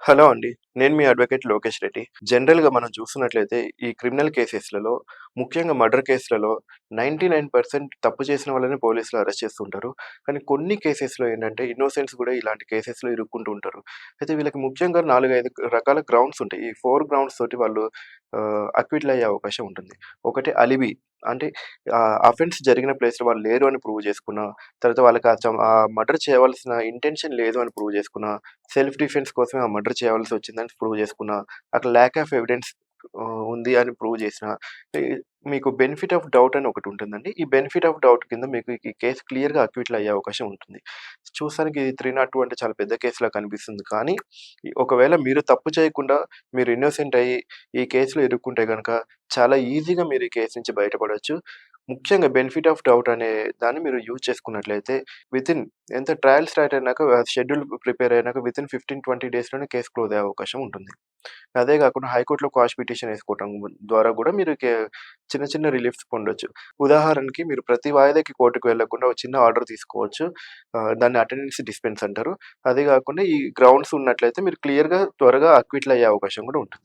Hello అండి. నేను మీ advocate Lokesh Reddy. జనరల్‌గా మనం చూస్తున్నట్లయితే ఈ క్రిమినల్ కేసెస్‌లలో ముఖ్యంగా మర్డర్ కేస్‌లలో 99% తప్పు చేసిన వాళ్ళని పోలీసులు అరెస్ట్ చేస్తుంటారు. కానీ కొన్ని కేసెస్‌లో ఏంటంటే ఇన్నోసెంట్స్ కూడా ఇలాంటి కేసెస్‌లో ఇరుక్కుంటూ ఉంటారు. అయితే వీళ్ళకి ముఖ్యంగా 4, 5 రకాల గ్రౌండ్స్ ఉంటాయి. ఈ 4 గ్రౌండ్స్ తోటి వాళ్ళు అక్విటల్ అయ్యే అవకాశం ఉంటుంది. ఒకటి అలిబి. అంటే అఫెన్స్ జరిగిన ప్లేస్‌లో వాళ్ళు లేరు అని ప్రూవ్ చేసుకున్న, తర్వాత వాళ్ళకి ఆ మర్డర్ చేయవలసిన ఇంటెన్షన్ లేదు అని ప్రూవ్ చేసుకున్న, సెల్ఫ్ డిఫెన్స్ కోసమే ఆ మర్డర్ చేయాల్సొచ్చిందని ప్రూవ్ చేసుకున్నా, అక్కడ ల్యాక్ ఆఫ్ ఎవిడెన్స్ ఉంది అని ప్రూవ్ చేసినా, ఈ మీకు బెనిఫిట్ ఆఫ్ డౌట్ అని ఒకటుంటుందండి. ఈ బెనిఫిట్ ఆఫ్ డౌట్ కింద మీకు ఈ కేస్ క్లియర్‌గా అక్విటల్ అయ్యే అవకాశం ఉంటుంది. చూస్తానికి ఇది 302 అంటే చాలా పెద్ద కేస్‌లా కనిపిస్తుంది. కానీ ఒకవేళ మీరు తప్పు చేయకుండా మీరు ఇన్నోసెంట్ అయ్యి ఈ కేస్‌లో ఇరుక్కుంటే గనక చాలా ఈజీగా మీరు ఈ కేస్ నుంచి బయటపడొచ్చు. ముఖ్యంగా బెనిఫిట్ ఆఫ్ డౌట్ అనే దాన్ని మీరు యూజ్ చేసుకున్నట్లయితే వితిన్ ఎంత ట్రయల్ స్టార్ట్ అయినాక షెడ్యూల్ ప్రిపేర్ అయినాక వితిన్ 15, 20 డేస్‌లోనే కేస్ క్లోజ్ అయ్యే అవకాశం ఉంటుంది. అదే గాకుండా హైకోర్ట్‌లో క్వాష్ పిటిషన్ ఏసుకోవటం ద్వారా గూడా మీరు చిన్న చిన్న రిలీఫ్స్ పొందొచ్చు. ఉదాహరణకి మీరు ప్రతి వాయిదాకి కోర్ట్‌కి వెళ్ళకుండా ఒక చిన్న ఆర్డర్ తీసుకోవచ్చు. దాన్ని అటెండెన్స్ డిస్పెన్స్ అంటారు. అదే గాకుండా ఈ గ్రౌండ్స్ ఉన్నట్లయితే మీరు క్లియర్‌గా త్వరగా అక్విటల్ అయ్యే అవకాశం గూడా ఉంటుంది.